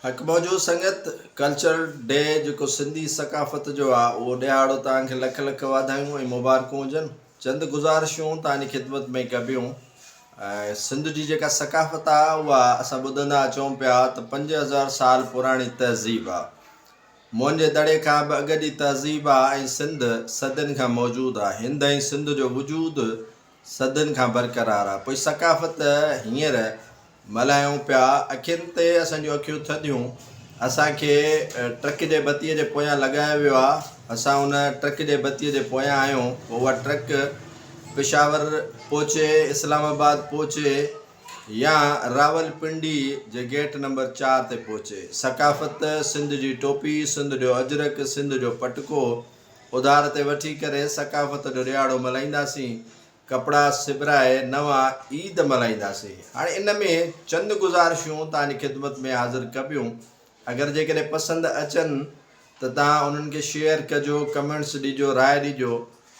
हक मौजूद संगत कल्चरल डे जो सिंधी सकाफ़त जो आहे उहो ॾियारो तव्हांखे लख लख वाधायूं ऐं मुबारकूं हुजनि। चंद गुज़ारिशूं तव्हांजी ख़िदमत में कबियूं। सिंध जी जेका सकाफ़त आहे उहा असां ॿुधंदा अचूं पिया त 5000 साल पुराणी तहज़ीब आहे। मुंहिंजे दड़े खां बि अॻ जी तहज़ीब आहे ऐं सिंध सदियुनि खां मौजूदु आहे। हिंद ऐं सिंध जो वजूदु सदियुनि खां बरक़रार आहे। पोइ सकाफ़त हींअर मल्हायूं पिया, अखियुनि ते असांजूं अखियूं थधियूं। असांखे ट्रक जे बत्तीअ जे पोयां लॻायो वियो आहे। असां उन ट्रक जे बत्तीअ जे पोयां आहियूं। पोइ उहा ट्रक पेशावर पहुचे, इस्लामाबाद पहुचे या रावलपिंडी जे गेट नंबर 4 ते पहुचे। सकाफ़त सिंध जी टोपी, सिंध जो अजरक, सिंध जो पटको उधार ते वठी करे सकाफ़त जो ॾियारो मल्हाईंदासीं। कपिड़ा सिबराए नवां ईद मल्हाईंदासीं। हाणे इन में चंद गुज़ारिशूं तव्हांजी ख़िदमत में हाज़िर कबियूं। अगरि जेकॾहिं पसंदि अचनि त तव्हां उन्हनि खे शेयर कजो, कमेंट्स ॾिजो, राय ॾिजो।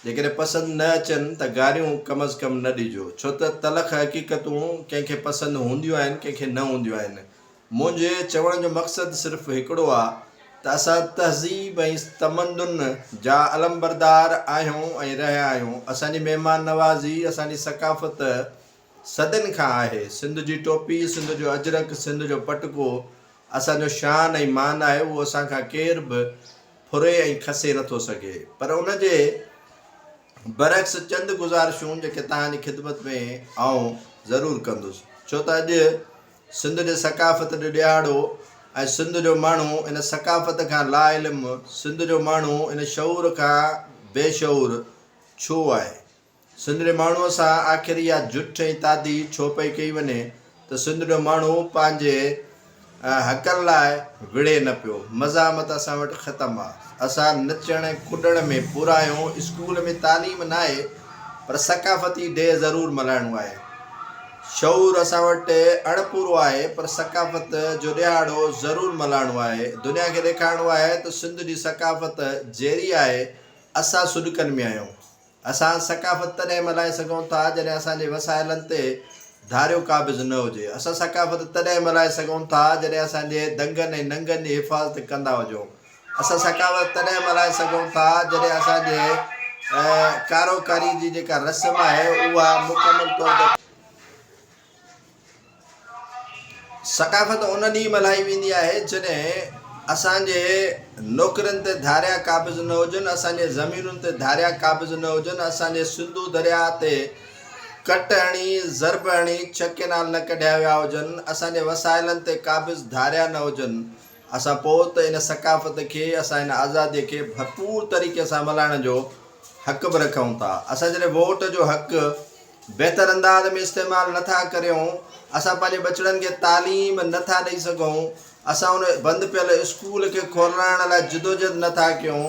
जेकॾहिं पसंदि न अचनि त गारियूं कम अज़ कम न ॾिजो, छो त तलख़ हक़ीक़तूं कंहिंखे पसंदि हूंदियूं आहिनि, कंहिंखे न हूंदियूं आहिनि। मुंहिंजे चवण जो मक़सदु सिर्फ़ु हिकिड़ो आहे त असां तहज़ीब ऐं तमदुन जा अलमबरदार आहियूं ऐं रहिया आहियूं। असांजी महिमान नवाज़ी, असांजी सकाफ़त सदियुनि खां आहे। सिंध जी टोपी, सिंध जो अजरक, सिंध जो पटको असांजो शान ऐं मान आहे। उहो असांखां केर बि फुरे ऐं खसे नथो सघे। पर उनजे बरक्स चंद गुज़ारिशूं जेके तव्हांजी ख़िदमत में आऊं ज़रूरु कंदुसि, छो त अॼु सिंध जे सकाफ़त जो ॾियारो ऐं सिंध जो माण्हू इन सकाफ़त खां ला इल्मु, सिंध जो माण्हू इन शऊर खां बेशऊर छो आहे। सिंध जे माण्हूअ सां आख़िर इहा जुठ ऐं तादी छो पई कई वञे त सिंध जो माण्हू पंहिंजे हक़नि लाइ विड़े न पियो। मज़ामत असां वटि ख़तमु आहे। असां नचण कुॾण में पूरा आहियूं। स्कूल में तालीम न आहे, पर सकाफ़ती डे ज़रूरु मल्हाइणो आहे। शऊर असां वटि अणपूरो आहे, पर सकाफ़त जो ॾियारो ज़रूरु मल्हाइणो आहे। दुनिया खे ॾेखारिणो आहे त सिंध जी सकाफ़त जहिड़ी आहे, असां सुॾकनि में आहियूं। असां सकाफ़त तॾहिं मल्हाए सघूं था जॾहिं असांजे वसाइलनि ते धारियो क़ाबिज़ न हुजे। असां सकाफ़त तॾहिं मल्हाए सघूं था जॾहिं असांजे दंगनि ऐं नंगनि जी हिफ़ाज़त कंदा हुजूं। असां सकाफ़त तॾहिं मल्हाए सघूं था जॾहिं असांजे कारोकारी जी जेका रस्म आहे उहा मुकमल तौर ते सकाफ़त उन ॾींहुं मल्हाई वेंदी आहे जॾहिं असांजे नौकरनि ते धारिया क़ाबिज़ न हुजनि, असांजे ज़मीनुनि ते धारिया क़ाबिज़ न हुजनि, असांजे सिंधू दरिया ते कट हणी, ज़रब हणी छके नाल न कढिया विया हुजनि, असांजे वसाइलनि ते क़ाबिज़ धारिया न हुजनि। असां पोइ त इन सकाफ़त खे, असां इन आज़ादीअ खे भरपूर तरीक़े सां मल्हाइण जो हक़ बि रखूं था। असां जॾहिं वोट जो हक़ बहितर अंदाज़ में इस्तेमालु नथा करियूं, असां पंहिंजे बचड़नि खे तालीम नथा ॾेई सघूं, असां उन बंदि पियल स्कूल खे खोलाइण लाइ जिदोजहद नथा कयूं,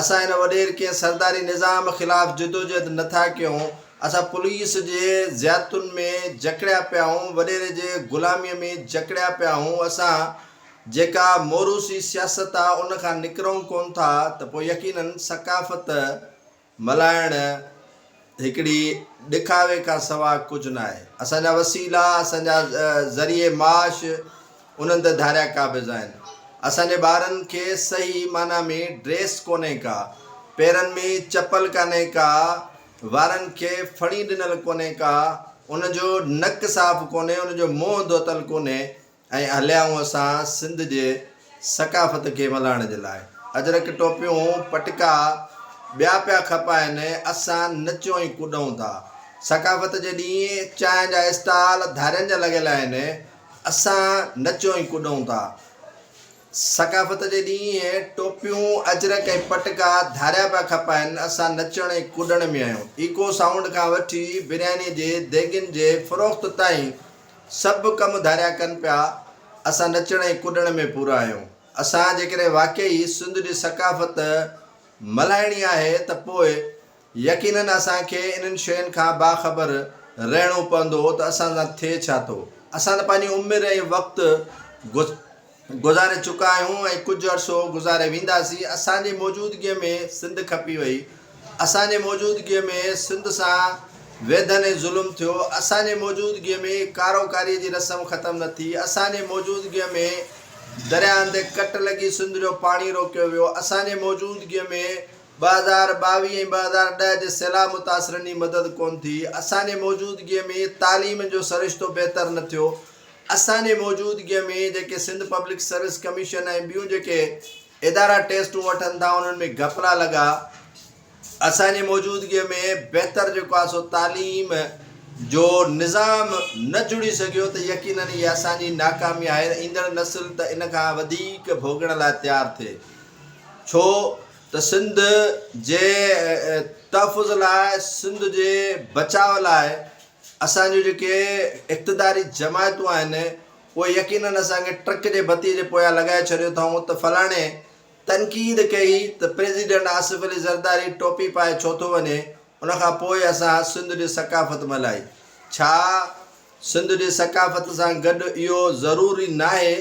असां इन वॾेर खे सरदारी निज़ाम ख़िलाफ़ु जिदोजहद नथा कयूं, असां पुलिस जे ज़ियादतुनि में जकड़िया पिया आहियूं, वॾेरे जे ग़ुलामीअ में जकड़िया पिया आहियूं, असां जेका मोरूसी सियासत आहे उन खां निकिरूं कोन था, त पोइ यकीनन सकाफ़त मल्हाइण हिकिड़ी ॾेखावे खां सवाइ कुझु न आहे। असांजा वसीला, असांजा ज़रिए माश उन्हनि ते धारिया क़ाबिज़ आहिनि। असांजे ॿारनि खे सही माना में ड्रेस कोन्हे का, पेरनि में चपल कान्हे का, वारनि खे फणी ॾिनल कोन्हे का, उनजो नक साफ़ कोन्हे, उनजो मुंहुं धोतल कोन्हे, ऐं हलियाऊं असां सिंध जे सकाफ़त खे मल्हाइण जे लाइ। अजरक टोपियूं, पटका ॿिया पिया खपाइनि, असां नचूं ऐं कुॾूं था। सकाफ़त जे ॾींहुं चांहि जा स्टाल धारियनि जा लॻियल आहिनि, असां नचूं ऐं कुॾूं था। सकाफ़त जे ॾींहुं टोपियूं, अजरक ऐं पटका धारिया पिया खपाइनि, असां नचण ऐं कुॾण में आहियूं। इको साउंड खां वठी बिरयानी जे देगिन जे फ़रोख़्त ताईं सभु कम धारिया कनि पिया, असां नचण ऐं कुॾण में पूरा आहियूं। असां जेकॾहिं वाक़ई सिंध जी सकाफ़त मल्हाइणी आहे त पोइ यकीनन असांखे इन्हनि शयुनि खां बाख़बर रहणो पवंदो त असां सां थिए छा थो। असां त पंहिंजी उमिरि ऐं वक़्तु गुज़ारे चुका आहियूं ऐं कुझु अर्सो गुज़ारे वेंदासीं। असांजी मौजूदगीअ में सिंध खपी वई, असांजे मौजूदगीअ में सिंध सां वेदन ऐं ज़ुल्म थियो, असांजे मौजूदगीअ में कारोकारीअ जी रस्म ख़तमु न थी, असांजे मौजूदगीअ में दरियाहनि ते कट लॻी सिंध जो पाणी रोकियो वियो। असांजे मौजूदगीअ में 2022 ऐं 2010 जे सैलाब मुतासिरनि जी मदद कोन थी। असांजे मौजूदगीअ में तालीम जो सरिश्तो बहितर न थियो। असांजे मौजूदगीअ में जेके सिंध पब्लिक सर्विस कमीशन ऐं ॿियूं जेके इदारा टेस्टूं वठनि था उन्हनि में घपला लॻा। असांजे मौजूदगीअ में बहितर जेको आहे सो तालीम जो निज़ाम न जुड़ी सघियो त यकीनन इहा असांजी नाकामी आहे। ईंदड़ नस्ल त इन खां वधीक भोगण लाइ तयारु थिए, छो त सिंध जे तहफ़ुज़ लाइ, सिंध जे बचाव लाइ असांजूं जेके इक़्तिदारी जमायतूं आहिनि उहे यकीनन असांखे ट्रक जे बत्ती जे पोयां लॻाए छॾियो अथऊं त फलाणे तनक़ीद कई त प्रेसिडेंट आसिफ अली ज़रदारी टोपी पाए छो थो वञे, उनखां पोइ असां सिंध जी सकाफ़त मल्हाई। छा सिंध जी सकाफ़त सां गॾु इहो ज़रूरी न आहे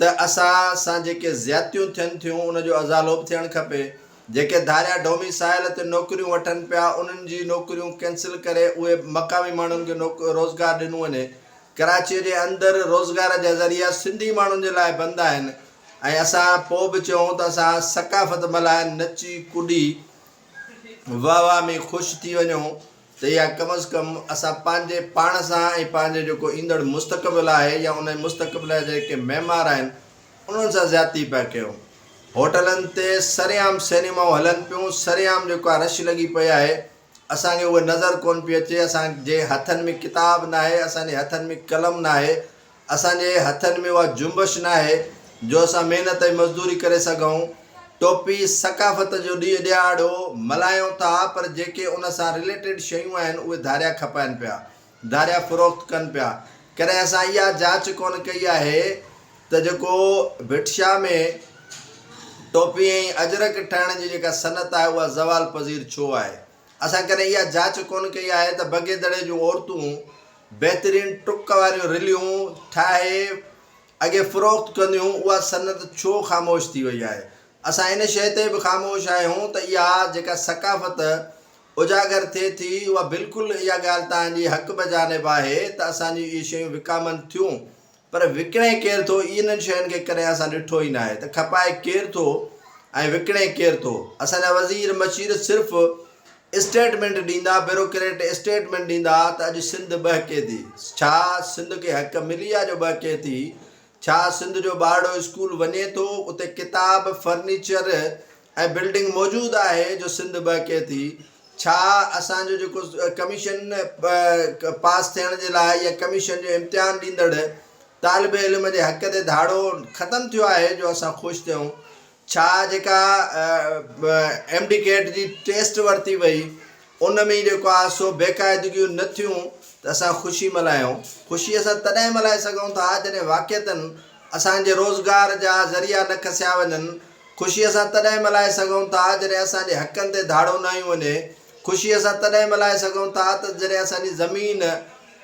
त असां सां जेके ज़्यादतियूं थियनि थियूं उनजो अज़ालोब थियणु खपे। जेके धारिया डोमिसाइल ते नौकरियूं वठनि पिया उन्हनि जी नौकरियूं कैंसिल करे उहे मक़ामी माण्हुनि खे रोज़गार ॾिनो वञे। कराचीअ जे अंदरि रोज़गार जा ज़रिया सिंधी माण्हुनि जे लाइ बंदि आहिनि ऐं असां पोइ बि चऊं त असां सकाफ़त मल्हाए नची कुॾी वाह वाह में ख़ुशि थी वञूं त इहा कम अज़ कम असां पंहिंजे पाण सां ऐं पंहिंजे जेको ईंदड़ मुस्तक़बिल आहे या उन मुस्तक़बिल जा जेके महिमार आहिनि उन्हनि सां ज़्यादती पिया कयूं। होटलनि ते सरेआम सिनेमाऊं हलनि पियूं, सरेआम जेको आहे रश लॻी पई आहे। असांखे उहे नज़र कोन पई अचे। असांजे हथनि में किताब न आहे, असांजे हथनि में कलम न आहे, असांजे हथनि में उहा जुंबश न आहे जो असां महिनत ऐं मज़दूरी करे सघूं। टोपी सकाफ़त जो ॾींहुं ॾियाड़ो मल्हायूं था, पर जेके उन सां रिलेटेड शयूं आहिनि उहे धारिया खपाइनि पिया, धारिया फ़रोख़्त कनि पिया। कॾहिं असां इहा जांच कोन कई आहे त जेको भिटशा में टोपी ऐं अजरक ठाहिण जी जेका सनत आहे उहा ज़वाल पज़ीर छो आहे। असां कॾहिं इहा जांच कोन कई आहे त बगे दड़े जूं औरतूं बहितरीनु टुक वारियूं रिलियूं ठाहे अॻे फ़रोख़्त कंदियूं, उहा सनत छो ख़ामोश थी वई आहे। असां इन शइ ते बि ख़ामोश आहियूं त इहा जेका सकाफ़त उजागर थिए थी उहा बिल्कुलु इहा ॻाल्हि तव्हांजी हक़ बजानिब आहे त असांजी इहे शयूं विकामनि थियूं, पर विकिणे केरु थो इन्हनि शयुनि खे कॾहिं असां ॾिठो ई न आहे त खपाए केरु थो ऐं विकिणे केरु थो। असांजा वज़ीर मशीर सिर्फ़ु स्टेटमेंट ॾींदा, ब्यूरोक्रेट स्टेटमेंट ॾींदा त अॼु सिंध बहके थी। छा सिंध खे हक़ मिली आहे जो बहके थी? छा सिंध जो ॿारड़ो स्कूल वञे थो, उते किताब फर्नीचर ऐं बिल्डिंग मौजूदु आहे जो सिंध बहके थी? छा असांजो जेको कमीशन पास थियण जे लाइ या कमीशन जो इम्तिहान ॾींदड़ तालिब इल्म जे हक़ ते धाड़ो ख़तमु थियो आहे जो असां ख़ुशि थियूं? छा जेका एमडीकेट जी टेस्ट वरिती वई उन में जेको आहे सो बेक़ाइदगियूं न थियूं त असां ख़ुशी मल्हायूं? ख़ुशी असां तॾहिं मल्हाए सघूं था जॾहिं वाक़िअतनि असांजे रोज़गार जा ज़रिया न खसिया वञनि। ख़ुशी असां तॾहिं मल्हाए सघूं था जॾहिं असांजे हक़नि ते धाड़ो न ई वञे। ख़ुशी असां तॾहिं मल्हाए सघूं था त जॾहिं असांजी ज़मीन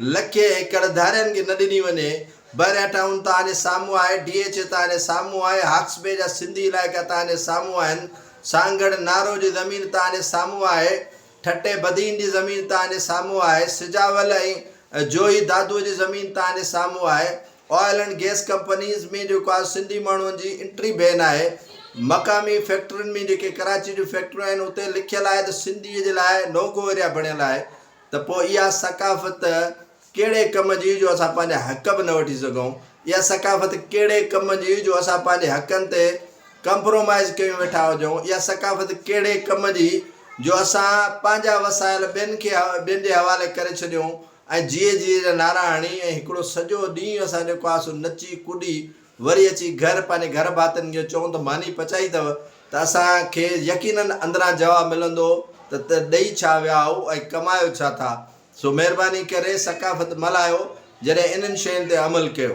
लखे एकड़ धारियनि खे न ॾिनी वञे। बहिरिया टाउन तव्हांजे साम्हूं आहे, DH तव्हांजे साम्हूं आहे, हाक्सबे जा सिंधी इलाइक़ा तव्हांजे साम्हूं आहिनि, सांगड़ नारो जी ज़मीन तव्हांजे साम्हूं आहे, ठटे बदीन जी ज़मीन तव्हांजे साम्हूं आहे, सिजावल ऐं जोई दादूअ जी ज़मीन तव्हांजे साम्हूं आहे। ऑयल एंड गैस कंपनीज़ में जेको आहे सिंधी माण्हुनि जी एंट्री बैन आहे। मक़ामी फैक्ट्रियुनि में जेके कराची जूं फैक्ट्रियूं आहिनि उते लिखियलु आहे त सिंधीअ जे लाइ नोगो एरिया बणियलु आहे। त पोइ इहा सकाफ़त कहिड़े कम जी जो असां पंहिंजा हक़ बि न वठी सघूं? इहा सकाफ़त कहिड़े कम जी जो असां पंहिंजे हक़नि ते कंप्रोमाइज़ कयूं वेठा हुजूं? इहा सकाफ़त कहिड़े कम जी जो असां पंहिंजा वसाइल ॿियनि जे हवाले करे छॾियूं ऐं जीअं जा नारा हणी ऐं हिकिड़ो सॼो ॾींहुं असां जेको आहे सो नची कुॾी वरी अची घर पंहिंजे घर भातियुनि खे चऊं त मानी पचाई अथव, त असांखे यकीननि अंदरां जवाबु मिलंदो त ॾेई छा विया हो ऐं कमायो छा था। सो महिरबानी करे सकाफ़त मल्हायो जॾहिं इन्हनि शयुनि ते अमल कयो।